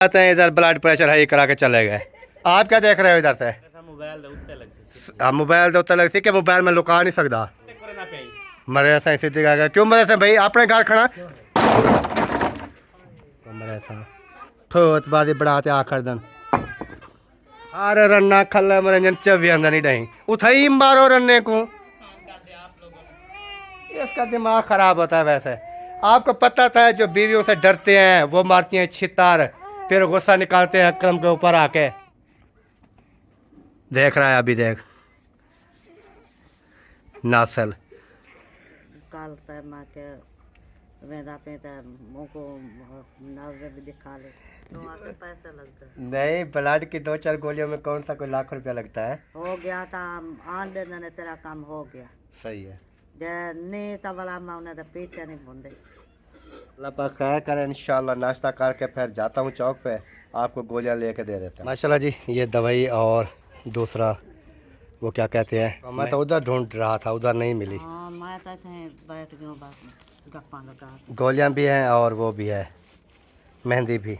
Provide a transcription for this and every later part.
आते हैं इधर ब्लड प्रेशर हाई करा के चले गए। आप क्या देख रहे हो इधर से? मोबाइल उत्ते लग सी कि मोबाइल में लुका नहीं सकता मरे ऐसा सीधी गया क्यों मरे से भाई अपने घर खड़ा मरे ऐसा ठोत बादी बढ़ाते आखिर दिन अरे रन्ना खल्ला मनोरंजन चवी अंदर नहीं डही उठाई मारो रन्ने को इसका दिमाग खराब होता है। वैसे आपको पता था जो बीवियों से डरते हैं वो मारती हैं छितार फिर गुस्सा निकालते हैं अकरम के ऊपर आके। देख रहा है अभी देख नासल काल माँ के वेदा पे मुझको नावजे भी दिखा ले तो आके पैसे लगते नहीं ब्लड की 2-4 गोलियों में कौन सा कोई लाख रुपया लगता है। हो गया था आन देने ने तेरा काम हो गया सही है नहीं तो वाला मैं उन्हें तो पीछे नहीं बंदे अल्लाह पाक खैर करे इंशाल्लाह। नाश्ता करके फिर जाता हूँ चौक पे आपको गोलियाँ लेके दे देता हूँ। माशाल्लाह जी ये दवाई और दूसरा वो क्या कहते हैं मैं तो उधर ढूंढ रहा था उधर नहीं मिली। मैं तो बैठ गया बस गप्पा लगा गोलियाँ भी हैं और वो भी है मेहंदी भी।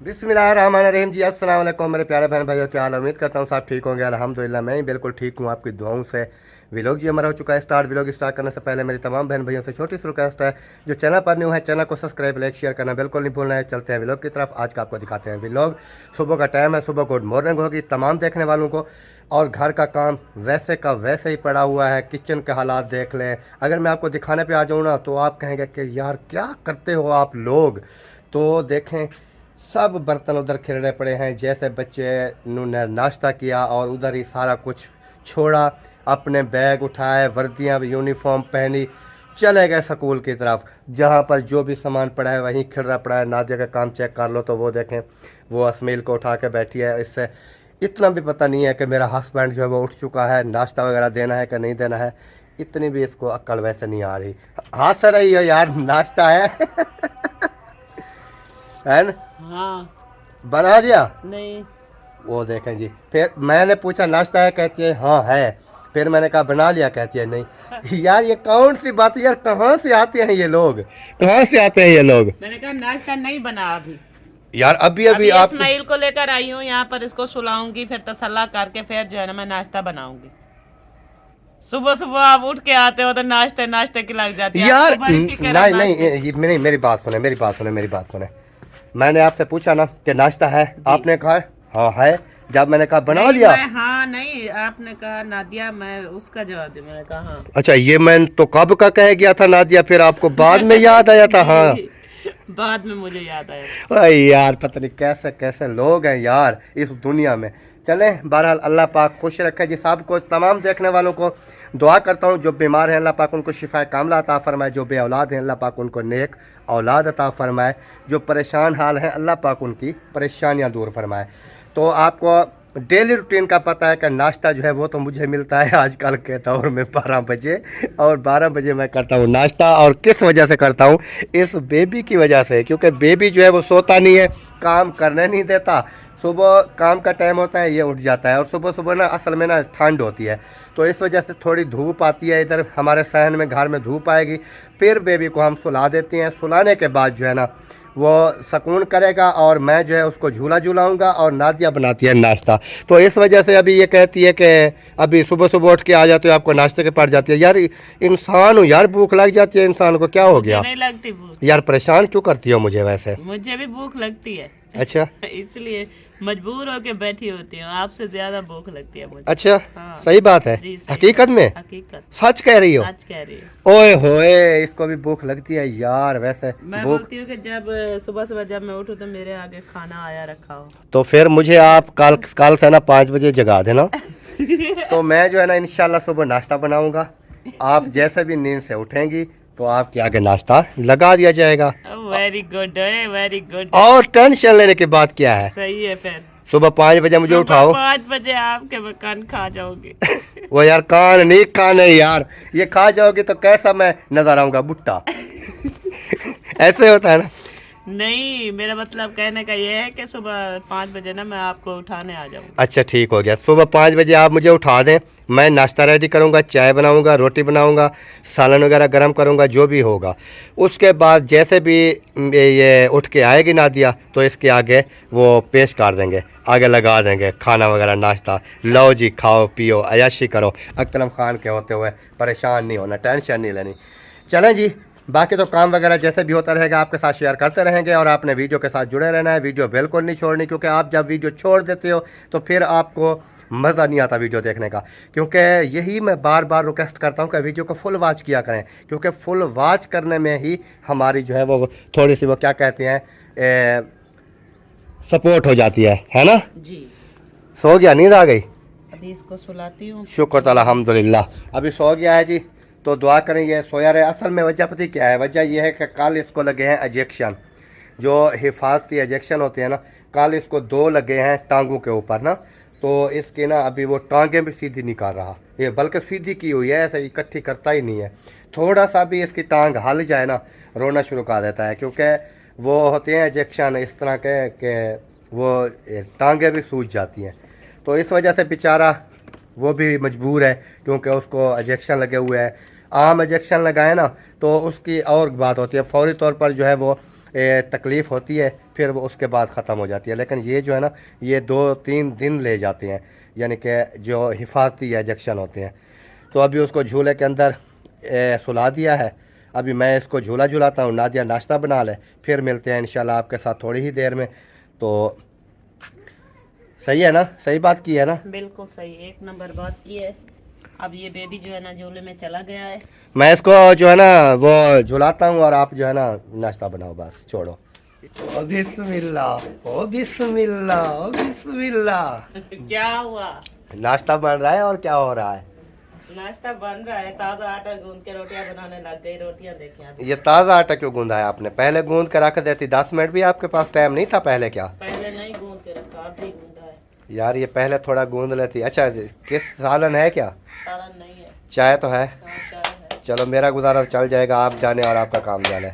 बिस्मिल्लाहिर्रहमानिर्रहीम जी अस्सलाम वालेकुम मेरे प्यारे बहन भाइयों क्या हाल। उम्मीद करता हूँ सब ठीक होंगे अल्हम्दुलिल्लाह मैं ही बिल्कुल ठीक हूँ आपकी दुआओं से। व्लॉग जी हमारा हो चुका है स्टार्ट। व्लॉग स्टार्ट करने से पहले मेरी तमाम बहन भाइयों से छोटी सी रिक्वेस्ट है जो चैनल पर न्यू है चैनल को सब्सक्राइब लाइक शेयर करना बिल्कुल नहीं भूलना है। चलते हैं व्लॉग की तरफ। आज का आपको दिखाते हैं व्लॉग। सुबह का टाइम है सुबह गुड मॉर्निंग होगी तमाम देखने वालों को और घर का काम वैसे का वैसे ही पड़ा हुआ है। किचन के हालात देख लें। अगर मैं आपको दिखाने पे आ जाऊँ ना तो आप कहेंगे कि यार क्या करते हो आप लोग। तो देखें सब बर्तन उधर खिलरे पड़े हैं जैसे बच्चे ने नाश्ता किया और उधर ही सारा कुछ छोड़ा अपने बैग उठाए वर्दियाँ यूनिफॉर्म पहनी चले गए स्कूल की तरफ जहाँ पर जो भी सामान पड़ा है वहीं खिलरा पड़ा है। नादिया का काम चेक कर लो तो वो देखें वो असमील को उठा के बैठी है। इससे इतना भी पता नहीं है कि मेरा हस्बैंड जो है वो उठ चुका है नाश्ता वगैरह देना है कि नहीं देना है। इतनी भी इसको अक्ल वैसे नहीं आ रही। हाँ सर रही हो यार नाश्ता है है ना? हाँ बना दिया नहीं वो देखें जी। फिर मैंने पूछा नाश्ता है कहती है हाँ है। फिर मैंने कहा बना लिया कहती है नहीं। यार ये कौन सी बात यार कहाँ से आते हैं ये लोग कहाँ से आते हैं ये लोग। मैंने कहा नाश्ता नहीं बना अभी यार अभी आप इस्माइल को लेकर आई हूँ यहाँ पर इसको सुलाऊंगी फिर तसल्ला करके फिर जो है ना मैं नाश्ता बनाऊंगी। सुबह सुबह आप उठ के आते हो तो नाश्ते नाश्ते की लग जाती है यार आपको बड़ी फिक्र है नहीं मेरी बात सुने। मैंने आपसे पूछा ना कि नाश्ता है आपने कहा हाँ है। जब मैंने कहा बना लिया हाँ नहीं आपने कहा नादिया मैं उसका जवाब दिया मैंने कहा हाँ। अच्छा ये मैं तो कब का कह गया था नादिया फिर आपको बाद में याद आया था। हाँ बाद में मुझे याद आया। यार पता नहीं कैसे कैसे लोग हैं यार इस दुनिया में। चलें बहरहाल अल्लाह पाक खुश रखे जी सबको तमाम देखने वालों को। दुआ करता हूँ जो बीमार हैं अल्लाह पाक उनको शिफा कामला अता फरमाए। जो बे औलाद हैं अल्लाह पाक उनको नेक औलाद अता फरमाए। जो परेशान हाल हैं अल्लाह पाक उनकी परेशानियाँ दूर फरमाए। तो आपको डेली रूटीन का पता है कि नाश्ता जो है वो तो मुझे मिलता है आजकल के दौर में 12 बजे और 12 बजे मैं करता हूँ नाश्ता। और किस वजह से करता हूँ इस बेबी की वजह से क्योंकि बेबी जो है वो सोता नहीं है काम करने नहीं देता। सुबह काम का टाइम होता है ये उठ जाता है और सुबह सुबह ना असल में ना ठंड होती है तो इस वजह से थोड़ी धूप आती है। इधर हमारे सहन में घर में धूप आएगी फिर बेबी को हम सुला देते हैं। सुलाने के बाद जो है ना वो सुकून करेगा और मैं जो है उसको झूला झूलाऊंगा और नादिया बनाती है नाश्ता। तो इस वजह से अभी ये कहती है कि अभी सुबह सुबह उठ के आ जाते हो आपको नाश्ते के पड़ जाती है। यार इंसान हो यार भूख लग जाती है इंसान को क्या हो गया। नहीं लगती भूख यार परेशान क्यों करती हो मुझे वैसे। मुझे भी भूख लगती है अच्छा इसलिए मजबूर होके बैठी होती हूँ आपसे ज्यादा भूख लगती है मुझे। अच्छा हाँ। सही बात है जी, सही हकीकत में हकीकत सच कह रही हो। सच कह रही है। ओए होए इसको भी भूख लगती है यार वैसे मैं भूख। बोलती हूँ कि जब सुबह सुबह जब मैं उठूँ तो मेरे आगे खाना आया रखा हो। तो फिर मुझे आप कल से ना 5 बजे जगा देना तो मैं जो है ना इंशाल्लाह सुबह नाश्ता बनाऊंगा। आप जैसे भी नींद से उठेंगी तो आपके आगे नाश्ता लगा दिया जाएगा। वेरी गुड है, वेरी गुड। और टेंशन लेने की बात क्या है, सही है। फिर सुबह 5 बजे मुझे उठाओ। 5 बजे आपके मकान खा जाओगे। वो यार कान नहीं खाने यार, ये खा जाओगे तो कैसा मैं नजर आऊंगा, बुट्टा। ऐसे होता है ना। नहीं, मेरा मतलब कहने का ये है कि सुबह 5 बजे ना मैं आपको उठाने आ जाऊंगा। अच्छा ठीक हो गया, सुबह 5 बजे आप मुझे उठा दें, मैं नाश्ता रेडी करूंगा, चाय बनाऊंगा, रोटी बनाऊंगा, सालन वगैरह गर्म करूंगा, जो भी होगा। उसके बाद जैसे भी ये उठ के आएगी नादिया तो इसके आगे वो पेश कर देंगे, आगे लगा देंगे खाना वगैरह नाश्ता। लो जी खाओ पियो अयाशी करो। अकरम खान के होते हुए परेशान नहीं होना, टेंशन नहीं लेनी। चलें जी, बाकी तो काम वगैरह जैसे भी होता रहेगा आपके साथ शेयर करते रहेंगे, और आपने वीडियो के साथ जुड़े रहना है, वीडियो बिल्कुल नहीं छोड़नी, क्योंकि आप जब वीडियो छोड़ देते हो तो फिर आपको मज़ा नहीं आता वीडियो देखने का। क्योंकि यही मैं बार बार रिक्वेस्ट करता हूँ कि वीडियो को फुल वॉच किया करें, क्योंकि फुल वॉच करने में ही हमारी जो है वो थोड़ी सी वो क्या कहते हैं सपोर्ट हो जाती है ना। जी, सो गया, नींद आ गई? अभी इसको सुलाती हूँ। शुक्र ताला अल्हम्दुलिल्लाह, अभी सो गया है जी। तो दुआ करें ये सोया रहे। असल में वजह पता क्या है, वजह यह है कि कल इसको लगे हैं इंजेक्शन, जो हिफाजती इंजेक्शन होते हैं ना, कल इसको 2 लगे हैं टांगों के ऊपर ना। तो इसके ना अभी वो टांगें भी सीधी नहीं कर रहा, ये बल्कि सीधी की हुई है, ऐसे इकट्ठी करता ही नहीं है। थोड़ा सा भी इसकी टांग हल जाए ना रोना शुरू कर देता है, क्योंकि वो होते हैं इंजेक्शन इस तरह के वो टांगें भी सूज जाती हैं। तो इस वजह से बेचारा वो भी मजबूर है, क्योंकि उसको इंजेक्शन लगे हुए हैं। आम इंजेक्शन लगाए ना तो उसकी और बात होती है, फौरी तौर पर जो है वो तकलीफ़ होती है, फिर वो उसके बाद ख़त्म हो जाती है। लेकिन ये जो है ना, ये 2-3 दिन ले जाते हैं, यानी कि जो हिफाजती इंजेक्शन होते हैं। तो अभी उसको झूले के अंदर सुला दिया है। अभी मैं इसको झूला झुलाता हूँ, नादिया नाश्ता बना ले, फिर मिलते हैं इंशाल्लाह आपके साथ थोड़ी ही देर में। तो सही है ना, सही बात की है ना? बिल्कुल सही, 1 नंबर बात की है। अब ये बेबी जो है ना झूले में चला गया है। मैं इसको जो है ना वो झुलाता हूँ, और आप जो है ना नाश्ता बनाओ, बस छोड़ो। ओ बिस्मिल्लाह, ओ बिस्मिल्लाह, ओ बिस्मिल्लाह। क्या हुआ? नाश्ता बन रहा है, और क्या हो रहा है? नाश्ता बन रहा है, ताज़ा आटा गूंद के रोटियां बनाने लग गई। रोटियां देखें आप। ये ताज़ा आटा क्यों गूंदा है आपने? पहले गूंद के रख देती, 10 मिनट भी आपके पास टाइम नहीं था पहले क्या? पहले नहीं गूंद के रखा, अभी गूंदा है। यार ये पहले थोड़ा गूंद लेती। अच्छा किस सालन है क्या? सालन नहीं है। चाय तो है। हाँ, चाय है। चलो मेरा गुजारा चल जाएगा, आप जाने और आपका काम जाने।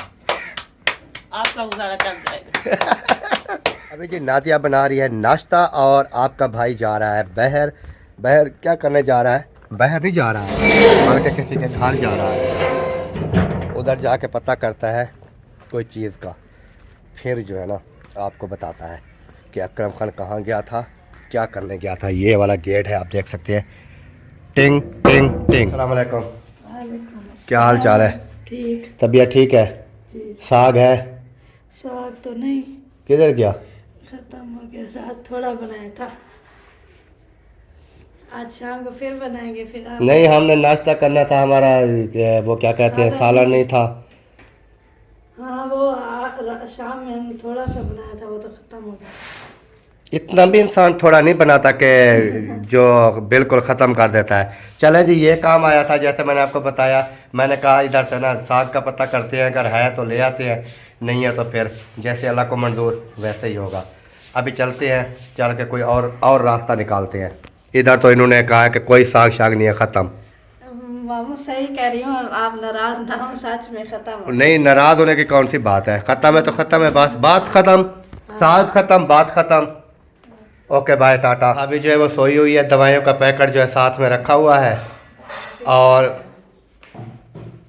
आपका गुजारा चल जाएगा। अभी जी नादिया बना रही है नाश्ता, और आपका भाई जा रहा है बहर। बहर क्या करने जा रहा है? बहर नहीं जा रहा है, बल्कि किसी के घर जा रहा है। उधर जाके पता करता है कोई चीज़ का, फिर जो है ना आपको बताता है कि अकरम खान कहाँ गया था, क्या करने गया था। ये वाला गेट है, आप देख सकते हैं। टिंग टिंग टिंग। अस्सलाम वालेकुम। क्या हाल चाल है? ठीक तबीयत ठीक है? जी। साग है? साग तो नहीं, किधर गया? खत्म हो गया। आज थोड़ा बनाया था, आज शाम को फिर बनाएंगे। फिर आप नहीं, हमने नाश्ता करना था, हमारा वो क्या कहते हैं सालन नहीं था। हाँ, वो शाम में हमने थोड़ा सा बनाया था, वो तो खत्म हो गया। इतना भी इंसान थोड़ा नहीं बनाता कि जो बिल्कुल ख़त्म कर देता है। चले जी, ये काम आया था, जैसे मैंने आपको बताया। मैंने कहा इधर से ना साग का पता करते हैं, अगर है तो ले आते हैं, नहीं है तो फिर जैसे अल्लाह को मंजूर वैसे ही होगा। अभी चलते हैं, चल के कोई और रास्ता निकालते हैं। इधर तो इन्होंने कहा कि कोई साग शाग नहीं है, ख़त्म। मामू सही कह रही हूँ, आप नाराज ना हो, सच में खत्म हो गया। नहीं, नाराज़ होने की कौन सी बात है? ख़त्म है तो ख़त्म है, बस बात ख़त्म। साग ख़त्म, बात ख़त्म। Okay bye, ta-ta. अभी जो है वो सोई हुई है, दवाइयों का पैकेट जो है साथ में रखा हुआ है, और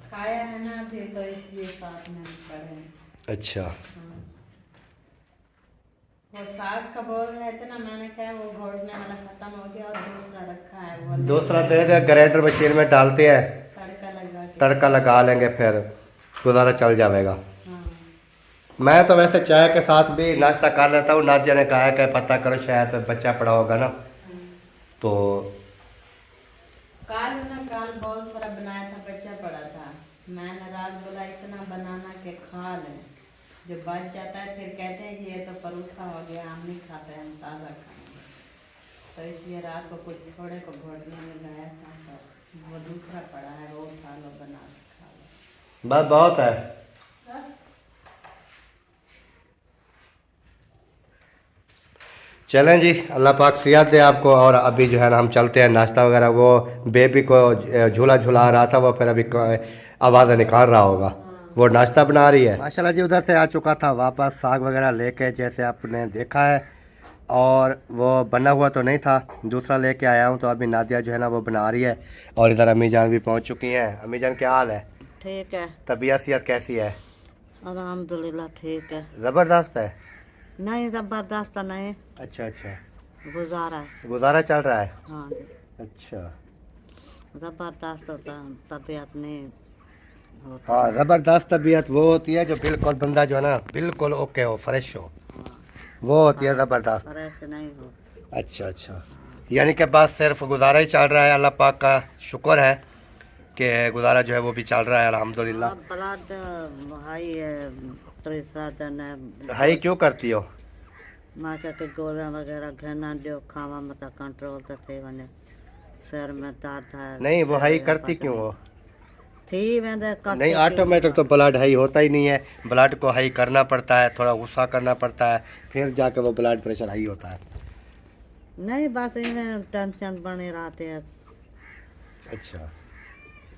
खाया है ना फिर, तो इसलिए साथ में पड़े। अच्छा वो साग का बोल रहे थे ना, मैंने कहा वो घोटने वाला खत्म हो गया और दूसरा रखा है, वो दूसरा दे दे, ग्राइंडर मशीन में डालते हैं, तड़का लगा के। तड़का लगा लेंगे, फिर गुजारा चल जाएगा। हाँ। मैं तो वैसे चाय के साथ भी नाश्ता कर लेता हूँ। नादिया ने कहा है कि पता करो, शायद बच्चा पड़ा होगा ना, तो काल बहुत सारा बनाया था, बच्चा पड़ा था। मैंने रात बोला इतना बनाना के खा लें, जो बच जाता है फिर कहते हैं कि ये तो परूठा हो गया, हम नहीं खाते, हम ताज़ा खाएंगे। तो इसलिए रात को कुछ थोड़े को घोटने में गया था, तो वो दूसरा पड़ा है, वो उठा लो बना के खा लो। बस बहुत है। चलें जी, अल्लाह पाक सेहत दे आपको। और अभी जो है ना हम चलते हैं नाश्ता वगैरह। वो बेबी को झूला झूला रहा था, वो फिर अभी आवाज़ें निकाल रहा होगा। वो नाश्ता बना रही है। माशाल्लाह जी, उधर से आ चुका था वापस साग वगैरह लेके, जैसे आपने देखा है। और वो बना हुआ तो नहीं था, दूसरा लेके आया हूँ। तो अभी नादिया जो है ना वो बना रही है। और इधर अम्मी जान भी पहुँच चुकी हैं। अम्मी जान क्या हाल है? ठीक है, तबीयत सेहत कैसी है? अल्हम्दुलिल्लाह ठीक है। ज़बरदस्त है। नहीं ज़बरदस्त नहीं, अच्छा अच्छा, गुजारा है। गुजारा चल रहा है। हाँ जी, अच्छा, ज़बरदस्त होता तबीयत नहीं होता। हाँ, ज़बरदस्त तबीयत वो होती है जो बिल्कुल बंदा जो है ना बिल्कुल ओके हो, फ्रेश हो, वो होती है ज़बरदस्त। फ्रेश नहीं हो। अच्छा अच्छा, यानी कि बस सिर्फ गुजारा ही चल रहा है। अल्लाह पाक का शुक्र है कि गुजारा जो है वो भी चल रहा है अल्हम्दुलिल्लाह। अब ब्लड हाई है, तीसरा दिन है। हाई क्यों करती हो? माँ के गोलियां वगैरह घेना दो खावा मत कंट्रोल तो थे वने सिर में दर्द है। नहीं, वो हाई करती क्यों हो? थी वेंदे कट नहीं, ऑटोमेटिक तो ब्लड हाई होता ही नहीं है। ब्लड को हाई करना पड़ता है, थोड़ा गुस्सा करना पड़ता है, फिर जाके वो ब्लड प्रेशर हाई होता है। नहीं बस इन्हें टेंशन बने रहते हैं। अच्छा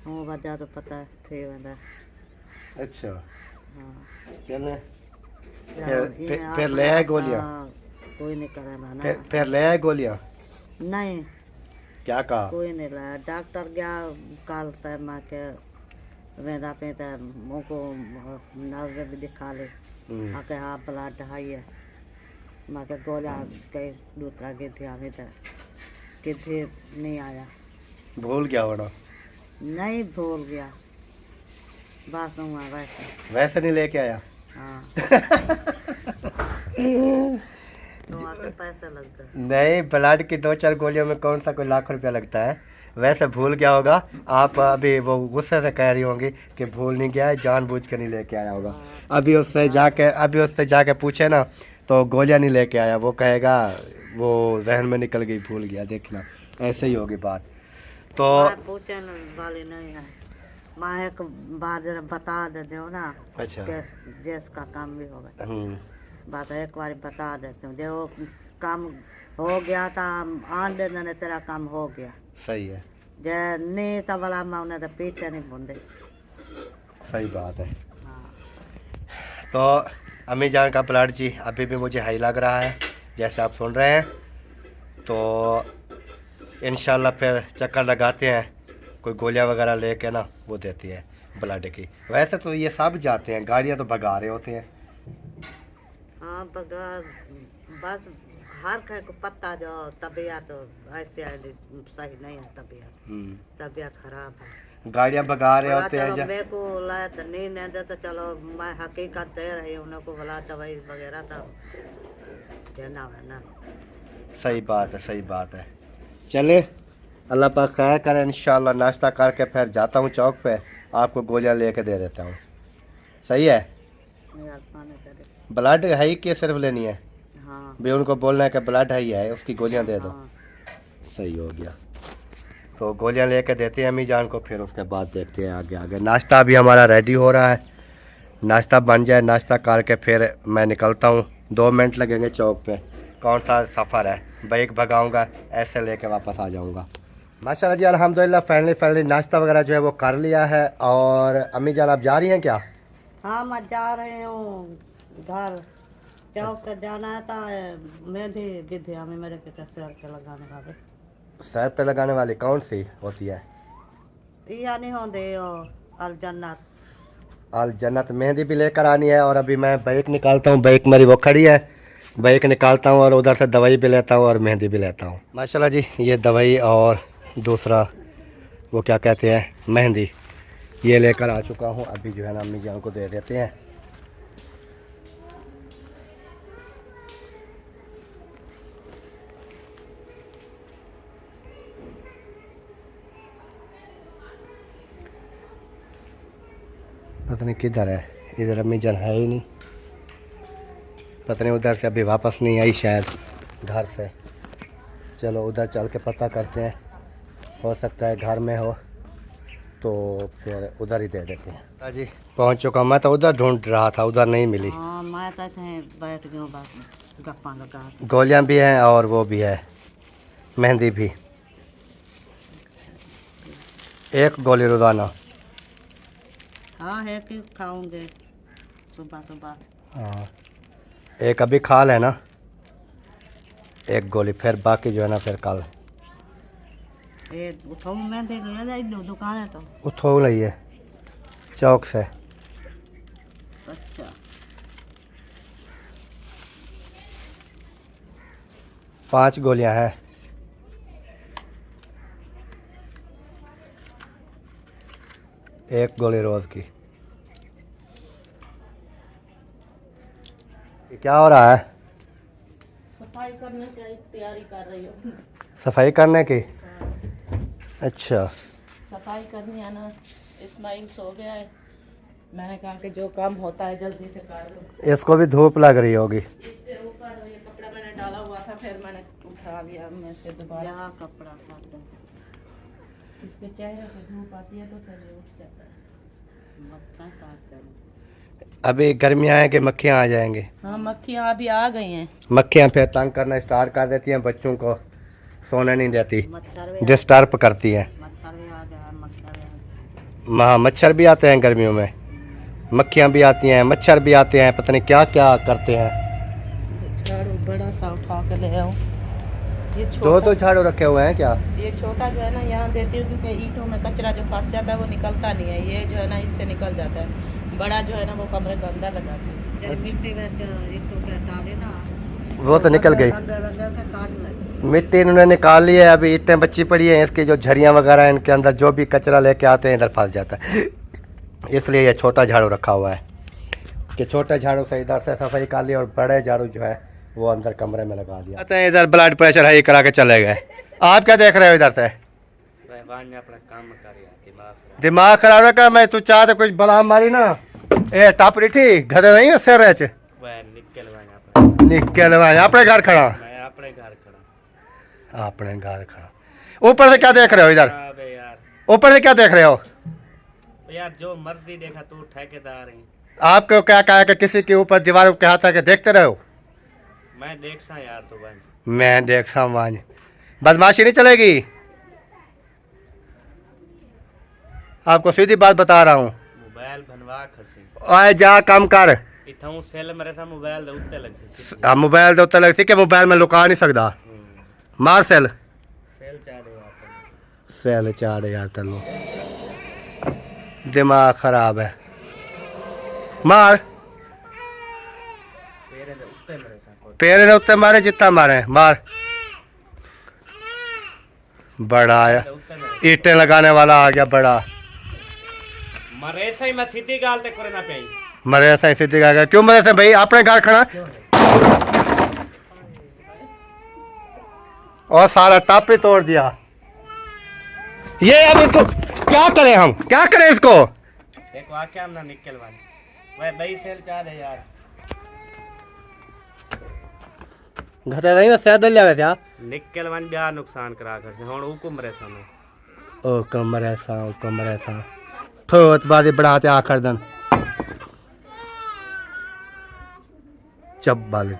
वो वजह तो पता है थे वेंदे। अच्छा, हाँ, चलें इन्हें फिर ले आए गोलियाँ? कोई नहीं करेगा ना। फिर ले आए गोलियाँ? नहीं, क्या कहा? कोई नहीं लाया। डॉक्टर गया कल तक माँ के वेंदा पे तो मुँह को नब्ज भी दिखा ले। हम्म, आके हाँ ब्लड हाई है। माँ के गोलियाँ कई दूसरा गिर थी अभी तक किसी नहीं आया। भूल गया होना। नहीं भूल गया, बस हुआ वैसे। वैसे नहीं लेके आया। हाँ तो आके पैसे लग गए। नहीं, ब्लड की 2-4 गोलियों में कौन सा कोई लाख रुपया लगता है। वैसे भूल गया होगा। आप अभी वो गुस्से से कह रही होंगी कि भूल नहीं गया है, जानबूझ के नहीं लेके आया होगा। अभी उससे जाके पूछे ना तो गोलियां नहीं लेके आया, वो कहेगा वो जहन में निकल गई, भूल गया। देखना ऐसे ही होगी बात। तो माँ पूछने वाली नहीं है। माँ एक बार जरा बता देते हो ना, अच्छा, गैस का काम भी होगा। हम्म, बात एक बार बता देते हूँ, जो काम हो गया था आन देने तेरा काम हो गया। सही है, जे नहीं तो वाला मैं उन्हें तो पीछे नहीं बुंदे। सही बात है। हाँ तो अम्मी जान का ब्लड जी अभी भी मुझे हाई लग रहा है, जैसे आप सुन रहे हैं। तो इंशाल्लाह फिर चक्कर लगाते हैं, कोई गोलियां वगैरह लेके ना वो देती है ब्लड की। वैसे तो ये सब जाते हैं, गाड़ियां तो भगा रहे होते हैं। हाँ बगैर बस हर कहीं को पता जो तबीयत ऐसे सही नहीं है। तबीयत खराब है, गाड़ियां भगा रहे बोला होते हैं चलो मेरे को लाया तो नहीं दे तो चलो मैं हकीकत दे रही हूँ उनको, बोला दवाई वगैरह तो देना है ना। सही बात है, सही बात है। चले, अल्लाह पाक खैर करे। इंशाल्लाह नाश्ता करके फिर जाता हूँ चौक पे, आपको गोलियां लेके दे देता हूँ। सही है? मेहरबानी करे। ब्लड है ही कि सिर्फ लेनी है? हाँ भी उनको बोलना है कि ब्लड है ही है, उसकी गोलियां दे दो। हाँ सही हो गया। तो गोलियां लेके देते हैं अम्मी जान को, फिर उसके बाद देखते हैं आगे आगे। नाश्ता अभी हमारा रेडी हो रहा है, नाश्ता बन जाए, नाश्ता करके फिर मैं निकलता हूँ। 2 मिनट लगेंगे चौक पे। कौन सा सफ़र है, बाइक भगाऊंगा, ऐसे लेके वापस आ जाऊंगा। माशाल्लाह जी, अल्हम्दुलिल्लाह फाइनली नाश्ता वगैरह जो है वो कर लिया है। और अम्मी जान आप जा रही हैं क्या? हाँ मैं जा रही हूँ घर। चौक से जाना है तो मेहंदी विधि हमें मेरे के सर के लगाने वाले। सर पे लगाने वाली कौन सी होती है? या नहीं होंगे अल जन्नत। अल जन्नत मेहंदी भी लेकर आनी है। और अभी मैं बाइक निकालता हूँ, बाइक मेरी वो खड़ी है, बाइक निकालता हूँ और उधर से दवाई भी लेता हूँ और मेहंदी भी लेता हूँ। माशाल्लाह जी, ये दवाई और दूसरा वो क्या कहते हैं मेहंदी, ये लेकर आ चुका हूँ। अभी जो है ना अम्मी जान को दे देते हैं। पता नहीं किधर है, इधर अम्मी जान है ही नहीं। पता नहीं उधर से अभी वापस नहीं आई शायद घर से। चलो उधर चल के पता करते हैं, हो सकता है घर में हो। तो फिर उधर ही दे देते हैं। हाँ जी पहुंच चुका, मैं तो उधर ढूंढ रहा था, उधर नहीं मिली। हाँ मैं तो ऐसे बैठ गया बस गप्पा लगा के। गोलियां भी हैं और वो भी है, मेहंदी भी। एक गोली रोज़ाना। हाँ है कि खाऊंगे सुबह सुबह। हाँ एक अभी खा लेना, एक गोली, फिर बाकी जो है ना फिर कल। ये उठाऊं मैं दे गया जाए दुकान है तो। उठो लइए चौक से। अच्छा 5 गोलियां हैं। एक गोली रोज़ की। ये क्या हो रहा है? सफाई करने की तैयारी कर रही हूँ। सफाई करने की। अच्छा सफाई करनी है ना, इस्माइल सो गया है, मैंने कहा कि जो काम होता है जल्दी से कर लो। इसको भी धूप लग रही होगी। इसके ऊपर ये कपड़ा मैंने डाला हुआ था, फिर मैंने उठा लिया मैं से दोबारा। यहाँ कपड़ा काट दो। इसके चेहरे पे धूप आती है तो फिर ये उठ जाता है। मक्खन काट दो। अभी गर्मियाँ हैं कि मक्खियाँ आ जाएंगी। हाँ मक्खियाँ अभी आ गई हैं। मक्खियाँ फिर तंग करना स्टार्ट कर देती हैं, बच्चों को सोने नहीं देती, मच्छर भी डिस्टर्ब करती हैं। मच्छर भी आ गया है, मच्छर मच्छर भी आते हैं गर्मियों में, मक्खियाँ भी आती हैं, मच्छर भी आते हैं, पता नहीं क्या क्या करते हैं। झाड़ू बड़ा सा उठा के ले आओ। ये दो तो झाड़ू रखे हुए हैं क्या? ये छोटा जो है ना यहाँ देती हूँ क्योंकि ईंटों में कचरा जो फंस जाता है वो निकलता नहीं है, ये जो है ना इससे निकल जाता है। बड़ा जो है ना वो कमरे के अंदर लगाती हूँ। जब मिट्टी में ईंटों के डाले ना वो तो निकल गई, रंग रंग के काट ले। मिट्टी इन्होंने निकाल ली है, अभी ईंटें बची पड़ी हैं, इसकी जो झरियाँ वगैरह हैं इनके अंदर जो भी कचरा लेके आते हैं इधर फंस जाता है, इसलिए ये छोटा झाड़ू रखा हुआ है कि छोटे झाड़ू से इधर से सफाई कर ली और बड़े झाड़ू जो है वो अंदर कमरे में लगा दिया। कहते हैं इधर ब्लड प्रेशर हाई करा के चले गए। आप क्या देख रहे हो इधर से? दिमाग खराब रखा, मैं तू चाह तो कुछ बला मारी ना ए टापरी थी घरे नहीं सर निकल अपने घर खड़ा, अपने घर खड़ा। ऊपर से क्या देख रहे हो इधर? ऊपर से क्या देख रहे हो यार? जो मर्जी देखा तू ठेकेदार है। आपको क्या कहा कि किसी के ऊपर दीवार को कहा था कि देखते रहो? मैं देख सा यार तो बन मैं देख सा मान, बदमाशी नहीं चलेगी। आपको सीधी बात बता रहा हूँ। मोबाइल बनवा खर्ची आए जा काम कर। इथाऊ सेल मेरे सा मोबाइल दे उत्ते लग से मोबाइल दे उत्ते लग सी के मोबाइल में लुका नहीं सकता। मार सेल सेल चाह दे आप सेल 4000 तलो, दिमाग खराब है। मार तेरे दे उत्ते मेरे सा को पेड़ ने उत्ते मारे जितना मारे मार। बड़ा आया, उत्ते मेरे ईंटें लगाने वाला आ गया बड़ा। मरे से मैं सीधी गाल ते करे ना पे मरे से सीधी गया क्यों? मरे से भाई अपने घर खड़ा और सारा टापी तोड़ दिया। ये अब इसको क्या करें, हम क्या करें इसको? एक वाक्य हम ना निकल वाली वह बई सेल चाह दे यार। घटे नहीं मैं सैर डल जावे क्या? निकल वन ब्याह नुकसान करा कर से हुन हुकुम रे सामने ओ कमरे सा ठोत बादी बढ़ाते आखिर दिन चब्बल।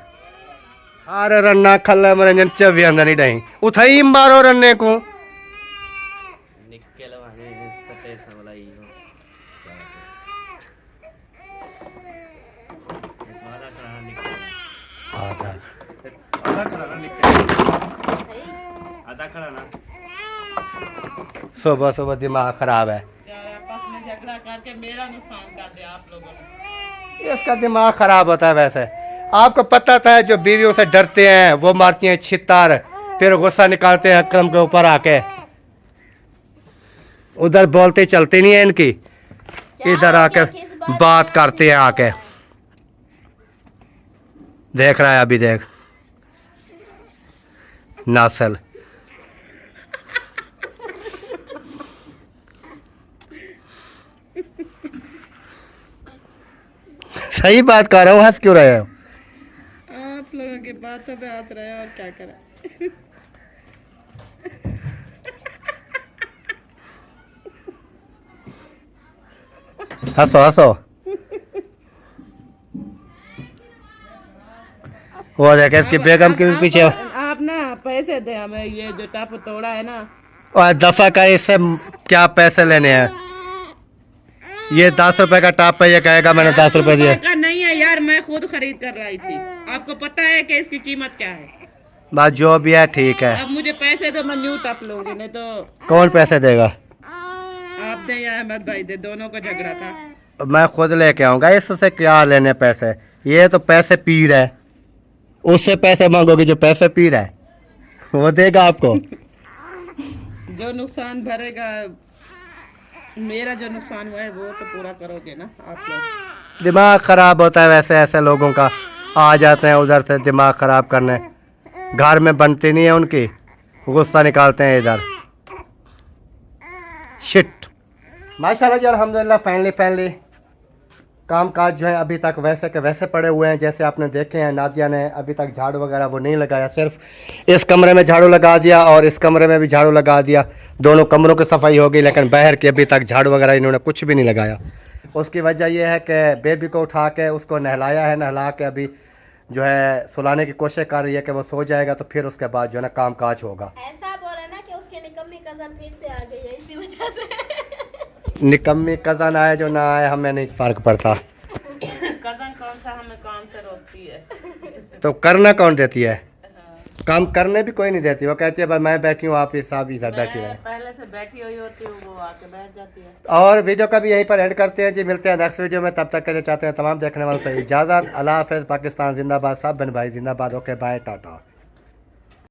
अरे रन्ना खल्ला मनोरंजन चबी अंदर नहीं डही उठाई मारो रन्ने को। निकल वाने पते सवलाई हो वादा करा निकल आधा आधा खड़ा ना निकल आधा खड़ा ना सुबह सुबह दिमाग खराब है आपस में झगड़ा करके मेरा नुकसान कर दिया आप लोगों ने। इसका दिमाग खराब होता है। वैसे आपको पता था जो बीवियों से डरते हैं वो मारती हैं छित्तर, फिर गुस्सा निकालते हैं अक्रम के ऊपर आके। उधर बोलते चलते नहीं है इनकी, इधर आके बात करते हैं आके। देख रहा है अभी देख नासल। सही बात कर रहा हूँ, हंस क्यों रहे हो? आप लोगों की बातों पे हंस रहे हैं और क्या करें। हंसो हंसो। वो देखे इसकी बेगम के भी पीछे। आप ना पैसे दे हमें, ये जो टप तोड़ा है ना। और दफा का इससे क्या पैसे लेने हैं? ये 10 रुपए का टॉप है, ये कहेगा मैंने 10 रुपए दिए। का नहीं है यार, मैं खुद खरीद कर लाई थी। आपको पता है कि इसकी कीमत क्या है? बात जो भी है ठीक है। अब मुझे पैसे दो, मैं न्यू टप लूंगी, नहीं तो कौन पैसे देगा? आप दे या अहमद भाई दे, दोनों का झगड़ा था। मैं खुद लेके आऊंगा, इससे क्या लेने पैसे? ये तो पैसे पी रहा है, उससे पैसे मांगोगे जो पैसे पी रहा है, वो देगा आपको। जो नुकसान भरेगा, मेरा जो नुकसान हुआ है वो तो पूरा करोगे ना आप लोग। दिमाग खराब होता है वैसे ऐसे लोगों का, आ जाते हैं उधर से दिमाग खराब करने, घर में बनती नहीं है उनकी, गुस्सा निकालते हैं इधर। शिट। माशाल्लाह जी अल्हम्दुलिल्लाह, फाइनली काम काज जो है अभी तक वैसे के वैसे पड़े हुए हैं जैसे आपने देखे हैं। नादिया ने अभी तक झाड़ू वगैरह वो नहीं लगाया, सिर्फ इस कमरे में झाड़ू लगा दिया और इस कमरे में भी झाड़ू लगा दिया। दोनों कमरों की सफाई हो गई, लेकिन बाहर की अभी तक झाड़ू वगैरह इन्होंने कुछ भी नहीं लगाया। उसकी वजह यह है कि बेबी को उठा के उसको नहलाया है, नहला के अभी जो है सुलाने की कोशिश कर रही है कि वो सो जाएगा तो फिर उसके बाद जो है ना काम काज होगा। ऐसा बोले ना कि उसके निकम्मी कजन फिर से आ गई है, इसी वजह से। निकम्मी कज़न आए जो ना आए हमें नहीं फ़र्क पड़ता। कजन कौन सा हमें काम से रोकती है? तो करना कौन देती है? काम करने भी कोई नहीं देती, वो कहती है भाई मैं बैठी हूँ आप इस इधर बैठी रहे। पहले से बैठी हुई होती हूँ, वो आके बैठ जाती है। और वीडियो का भी यहीं पर एंड करते हैं जी, मिलते हैं नेक्स्ट वीडियो में, तब तक के लिए चाहते हैं तमाम देखने वालों से इजाज़त। अल्लाह हाफ़िज़। पाकिस्तान जिंदाबाद, सब बहन भाई जिंदाबाद। Okay bye, Tata.